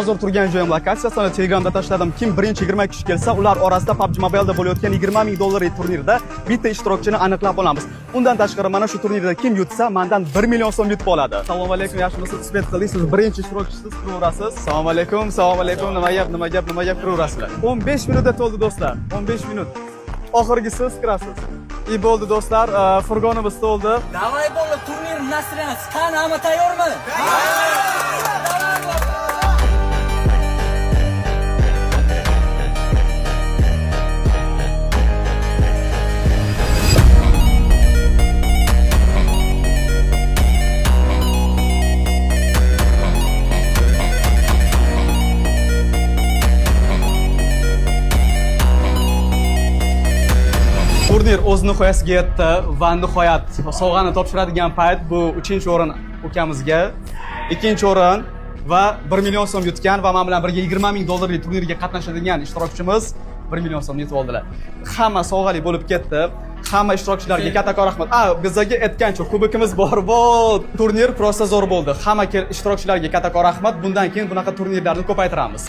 Hozir turgan joyim lokatsiyasini Telegramda tashladim. Kim birinchi 20 kishi kelsa, ular orasida PUBG Mobile'da bo'layotgan 20 ming dollarlik turnirda bitta ishtirokchini aniqlab olamiz. Undan tashqari mana shu turnirda kim yutsa, mendan 1 million so'm yutib oladi. Assalomu alaykum, yaxshimisiz? Ismet qildik. Siz birinchi ishtirokchisiz, kiraverasiz. Assalomu alaykum, nima gap, kiraverasizlar. 15 minutda to'ldi do'stlar. 15 minut. Oxirgi siz kirasiz. Bo'ldi do'stlar, furgonimiz to'ldi. Davay bo'ldi, turnir nasriyasi. Qani, hamma tayyormi? Turnir o'z nihoyasiga yetdi va nihoyat sovg'ani topshiradigan payt bu 3-o'rin ukamizga, 2-o'rin va 1 million so'm yutgan va men bilan birga 20 ming dollarlik turnirga qatnashadigan ishtirokchimiz 1 million so'm yutib oldilar. Hamma sovg'ali bo'lib ketdi. Hamma ishtirokchilarga kattakon rahmat. Bizga aytgancha kubikimiz bor. Turnir prosta zo'r bo'ldi. Hamma ishtirokchilarga kattakon rahmat. Bundan keyin bunaqa turnirlarni ko'paytiramiz.